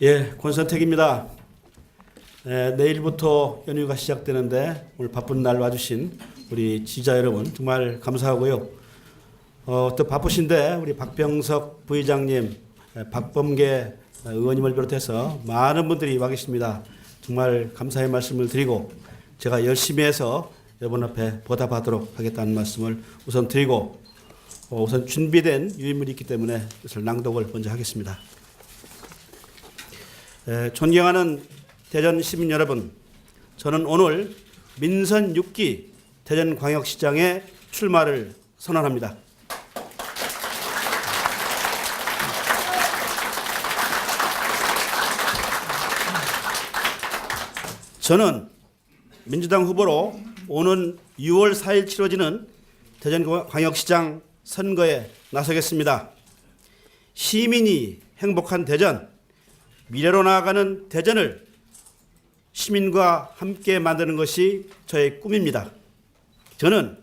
예, 권선택입니다. 내일부터 연휴가 시작되는데 오늘 바쁜 날 와주신 우리 지지자 여러분 정말 감사하고요. 또 바쁘신데 우리 박병석 부의장님, 박범계 의원님을 비롯해서 많은 분들이 와 계십니다. 정말 감사의 말씀을 드리고 제가 열심히 해서 여러분 앞에 보답하도록 하겠다는 말씀을 우선 드리고 우선 준비된 유인물이 있기 때문에 그것을 낭독을 먼저 하겠습니다. 존경하는 대전 시민 여러분, 저는 오늘 민선 6기 대전광역시장에 출마를 선언합니다. 저는 민주당 후보로 오는 6월 4일 치러지는 대전광역시장 선거에 나서겠습니다. 시민이 행복한 대전, 미래로 나아가는 대전을 시민과 함께 만드는 것이 저의 꿈입니다. 저는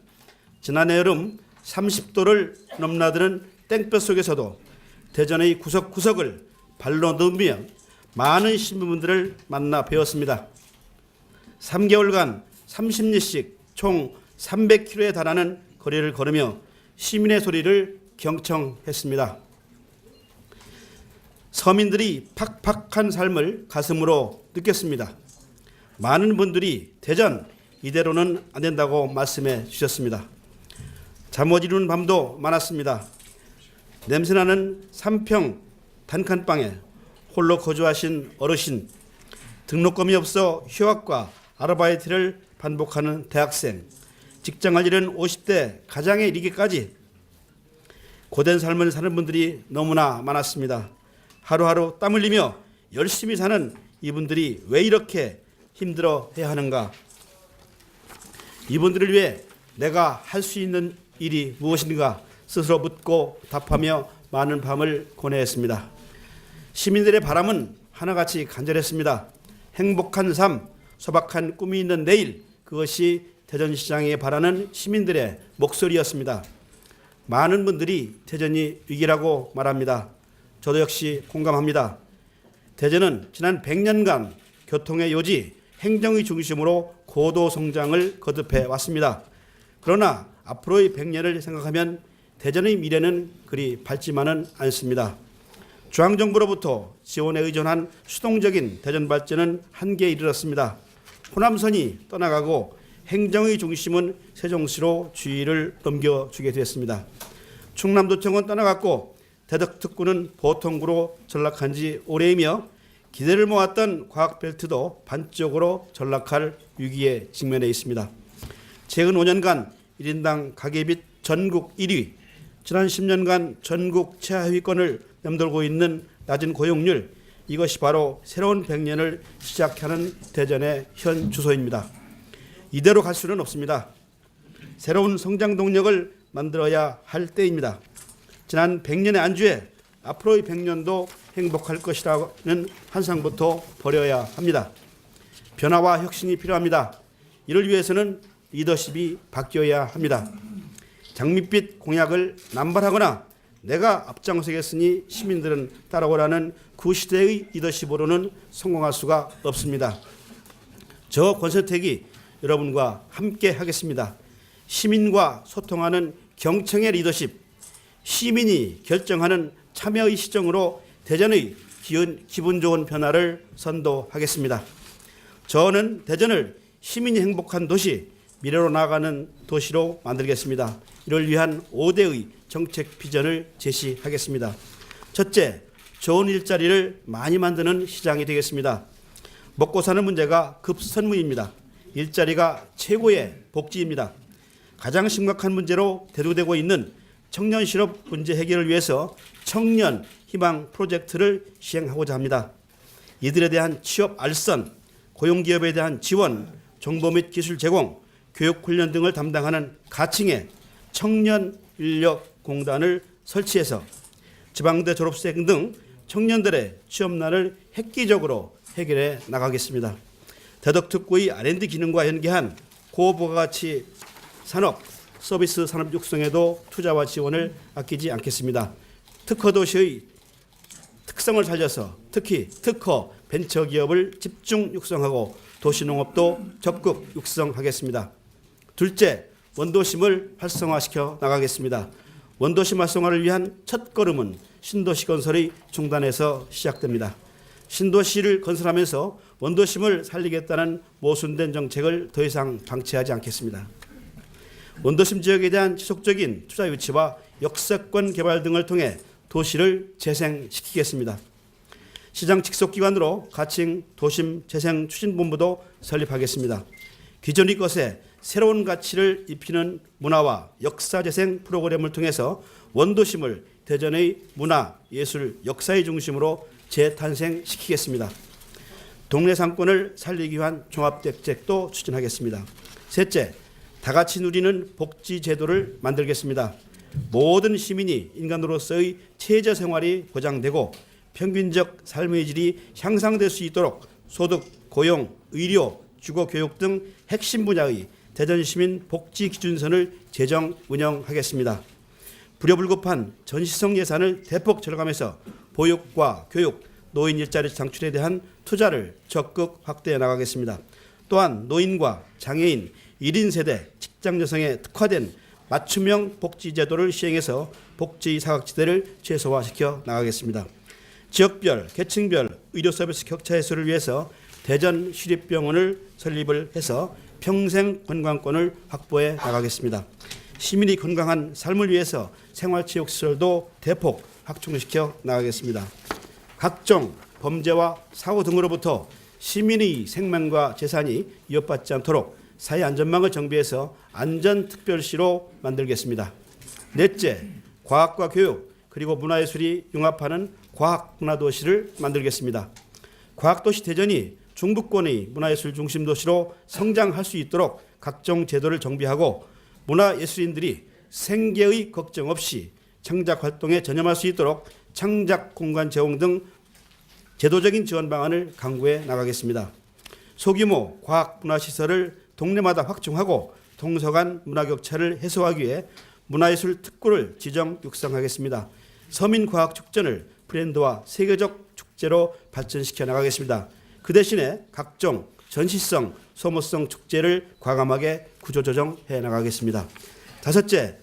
지난해 여름 30도를 넘나드는 땡볕 속에서도 대전의 구석구석을 발로 넣으며 많은 시민분들을 만나 배웠습니다. 3개월간 30리씩 총 300km에 달하는 거리를 걸으며 시민의 소리를 경청했습니다. 서민들이 팍팍한 삶을 가슴으로 느꼈습니다. 많은 분들이 대전 이대로는 안 된다고 말씀해 주셨습니다. 잠 못 이루는 밤도 많았습니다. 냄새나는 3평 단칸방에 홀로 거주하신 어르신, 등록금이 없어 휴학과 아르바이트를 반복하는 대학생, 직장을 잃은 50대 가장에 이르기까지 고된 삶을 사는 분들이 너무나 많았습니다. 하루하루 땀 흘리며 열심히 사는 이분들이 왜 이렇게 힘들어해야 하는가? 이분들을 위해 내가 할 수 있는 일이 무엇인가 스스로 묻고 답하며 많은 밤을 보내었습니다. 시민들의 바람은 하나같이 간절했습니다. 행복한 삶, 소박한 꿈이 있는 내일, 그것이 대전시장에 바라는 시민들의 목소리였습니다. 많은 분들이 대전이 위기라고 말합니다. 저도 역시 공감합니다. 대전은 지난 100년간 교통의 요지, 행정의 중심으로 고도 성장을 거듭해 왔습니다. 그러나 앞으로의 100년을 생각하면 대전의 미래는 그리 밝지만은 않습니다. 중앙정부로부터 지원에 의존한 수동적인 대전 발전은 한계에 이르렀습니다. 호남선이 떠나가고 행정의 중심은 세종시로 주의를 넘겨주게 되었습니다. 충남도청은 떠나갔고 대덕특구는 보통구로 전락한 지 오래이며 기대를 모았던 과학벨트도 반쪽으로 전락할 위기에 직면해 있습니다. 최근 5년간 1인당 가계빚 전국 1위, 지난 10년간 전국 최하위권을 맴돌고 있는 낮은 고용률, 이것이 바로 새로운 100년을 시작하는 대전의 현 주소입니다. 이대로 갈 수는 없습니다. 새로운 성장 동력을 만들어야 할 때입니다. 지난 100년의 안주에 앞으로의 100년도 행복할 것이라는 환상부터 버려야 합니다. 변화와 혁신이 필요합니다. 이를 위해서는 리더십이 바뀌어야 합니다. 장밋빛 공약을 남발하거나 내가 앞장서겠으니 시민들은 따라오라는 그 시대의 리더십으로는 성공할 수가 없습니다. 저 권선택이 여러분과 함께 하겠습니다. 시민과 소통하는 경청의 리더십, 시민이 결정하는 참여의 시정으로 대전의 기분 좋은 변화를 선도하겠습니다. 저는 대전을 시민이 행복한 도시, 미래로 나아가는 도시로 만들겠습니다. 이를 위한 5대의 정책 비전을 제시하겠습니다. 첫째, 좋은 일자리를 많이 만드는 시장이 되겠습니다. 먹고 사는 문제가 급선무입니다. 일자리가 최고의 복지입니다. 가장 심각한 문제로 대두되고 있는 청년 실업 문제 해결을 위해서 청년 희망 프로젝트를 시행하고자 합니다. 이들에 대한 취업 알선, 고용기업에 대한 지원, 정보 및 기술 제공, 교육 훈련 등을 담당하는 가칭의 청년 인력 공단을 설치해서 지방대 졸업생 등 청년들의 취업난을 획기적으로 해결해 나가겠습니다. 대덕특구의 R&D 기능과 연계한 고부가가치 산업, 서비스 산업 육성에도 투자와 지원을 아끼지 않겠습니다. 특화도시의 특성을 살려서 특히 특허, 벤처기업을 집중 육성하고 도시농업도 적극 육성하겠습니다. 둘째, 원도심을 활성화시켜 나가겠습니다. 원도심 활성화를 위한 첫걸음은 신도시 건설의 중단에서 시작됩니다. 신도시를 건설하면서 원도심을 살리겠다는 모순된 정책을 더 이상 방치하지 않겠습니다. 원도심 지역에 대한 지속적인 투자 유치와 역세권 개발 등을 통해 도시를 재생시키겠습니다. 시장 직속기관으로 가칭 도심 재생추진본부도 설립하겠습니다. 기존의 것에 새로운 가치를 입히는 문화와 역사재생 프로그램을 통해서 원도심을 대전의 문화, 예술, 역사의 중심으로 재탄생시키겠습니다. 동네 상권을 살리기 위한 종합대책도 추진하겠습니다. 셋째, 다같이 누리는 복지제도를 만들겠습니다. 모든 시민이 인간으로서의 최저생활이 보장되고 평균적 삶의 질이 향상될 수 있도록 소득, 고용, 의료, 주거교육 등 핵심 분야의 대전시민 복지기준선을 제정 운영하겠습니다. 불효불급한 전시성 예산을 대폭 절감해서 보육과 교육, 노인 일자리 창출에 대한 투자를 적극 확대해 나가겠습니다. 또한 노인과 장애인, 1인 세대, 직장 여성에 특화된 맞춤형 복지제도를 시행해서 복지 사각지대를 최소화시켜 나가겠습니다. 지역별, 계층별 의료 서비스 격차 해소를 위해서 대전 시립병원을 설립을 해서 평생 건강권을 확보해 나가겠습니다. 시민이 건강한 삶을 위해서 생활체육시설도 대폭 확충시켜 나가겠습니다. 각종 범죄와 사고 등으로부터 시민의 생명과 재산이 위협받지 않도록 사회 안전망을 정비해서 안전특별시로 만들겠습니다. 넷째, 과학과 교육 그리고 문화예술이 융합하는 과학문화도시를 만들겠습니다. 과학도시 대전이 중부권의 문화예술 중심 도시로 성장할 수 있도록 각종 제도를 정비하고 문화예술인들이 생계의 걱정 없이 창작 활동에 전념할 수 있도록 창작 공간 제공 등 제도적인 지원 방안을 강구해 나가겠습니다. 소규모 과학 문화시설을 동네마다 확충하고 동서간 문화격차를 해소하기 위해 문화예술 특구를 지정 육성하겠습니다. 서민과학축전을 브랜드와 세계적 축제로 발전시켜 나가겠습니다. 그 대신에 각종 전시성, 소모성 축제를 과감하게 구조조정해 나가겠습니다. 다섯째,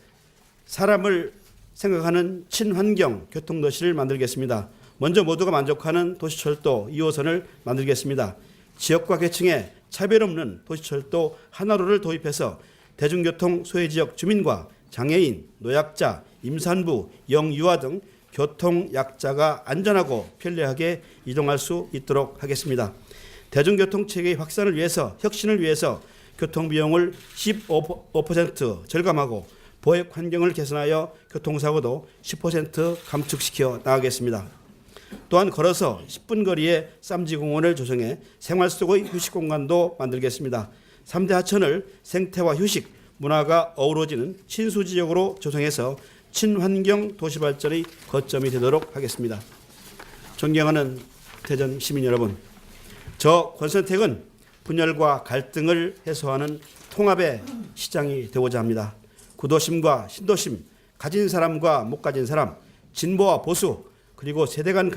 사람을 생각하는 친환경 교통도시를 만들겠습니다. 먼저 모두가 만족하는 도시철도 2호선을 만들겠습니다. 지역과 계층에 차별 없는 도시철도 하나로를 도입해서 대중교통 소외지역 주민과 장애인, 노약자, 임산부, 영유아 등 교통약자가 안전하고 편리하게 이동할 수 있도록 하겠습니다. 대중교통체계의 확산을 위해서 혁신을 위해서 교통비용을 15% 절감하고 보행 환경을 개선하여 교통사고도 10% 감축시켜 나가겠습니다. 또한 걸어서 10분 거리에 쌈지공원을 조성해 생활 속의 휴식공간도 만들겠습니다. 3대 하천을 생태와 휴식, 문화가 어우러지는 친수지역으로 조성해서 친환경 도시발전의 거점이 되도록 하겠습니다. 존경하는 대전 시민 여러분, 저 권선택은 분열과 갈등을 해소하는 통합의 시장이 되고자 합니다. 구도심과 신도심, 가진 사람과 못 가진 사람, 진보와 보수, 그리고 세대 간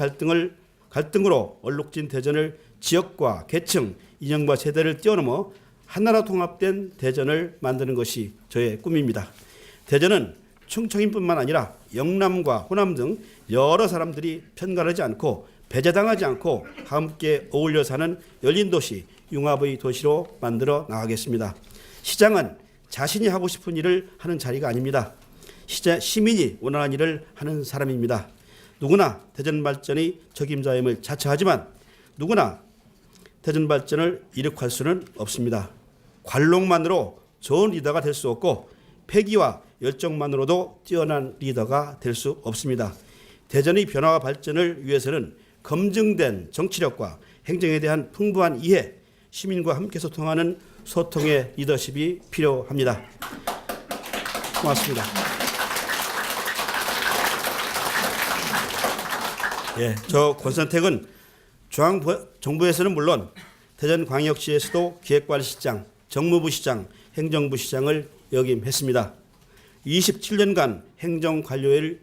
갈등으로 얼룩진 대전을 지역과 계층, 이념과 세대를 뛰어넘어 하나로 통합된 대전을 만드는 것이 저의 꿈입니다. 대전은 충청인뿐만 아니라 영남과 호남 등 여러 사람들이 편가르지 않고 배제당하지 않고 함께 어울려 사는 열린 도시, 융합의 도시로 만들어 나가겠습니다. 시장은 자신이 하고 싶은 일을 하는 자리가 아닙니다. 시민이 원하는 일을 하는 사람입니다. 누구나 대전 발전의 적임자임을 자처하지만 누구나 대전 발전을 이룩할 수는 없습니다. 관록만으로 좋은 리더가 될 수 없고 패기와 열정만으로도 뛰어난 리더가 될 수 없습니다. 대전의 변화와 발전을 위해서는 검증된 정치력과 행정에 대한 풍부한 이해, 시민과 함께 소통하는 소통의 리더십이 필요합니다. 고맙습니다. 저 권선택은 중앙정부에서는 물론 대전광역시에서도 기획관리시장, 정무부시장, 행정부시장을 역임했습니다. 27년간 행정관료의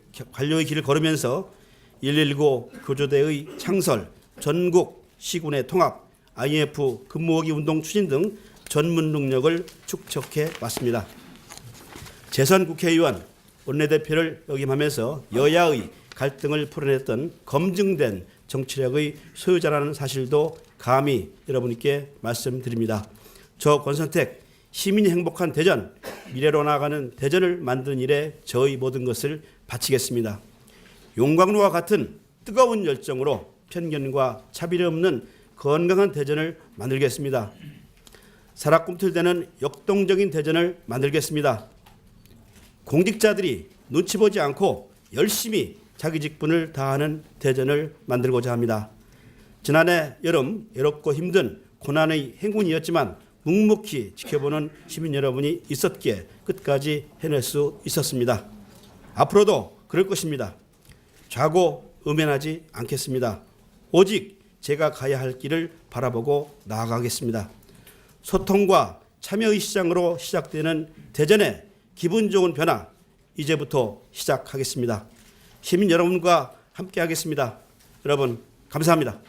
길을 걸으면서 119 교조대의 창설, 전국 시군의 통합, IMF 근무하기 운동 추진 등 전문 능력을 축적해 왔습니다. 재선 국회의원, 원내대표를 역임하면서 여야의 갈등을 풀어냈던 검증된 정치력의 소유자라는 사실도 감히 여러분께 말씀드립니다. 저 권선택, 시민이 행복한 대전, 미래로 나아가는 대전을 만드는 일에 저의 모든 것을 바치겠습니다. 용광로와 같은 뜨거운 열정으로 편견과 차별이 없는 건강한 대전을 만들겠습니다. 살아 꿈틀대는 역동적인 대전을 만들겠습니다. 공직자들이 눈치 보지 않고 열심히 자기 직분을 다하는 대전을 만들고자 합니다. 지난해 여름 외롭고 힘든 고난의 행군이었지만 묵묵히 지켜보는 시민 여러분이 있었기에 끝까지 해낼 수 있었습니다. 앞으로도 그럴 것입니다. 좌고 음연하지 않겠습니다. 오직 제가 가야 할 길을 바라보고 나아가겠습니다. 소통과 참여의 시장으로 시작되는 대전의 기분 좋은 변화, 이제부터 시작하겠습니다. 시민 여러분과 함께 하겠습니다. 여러분 감사합니다.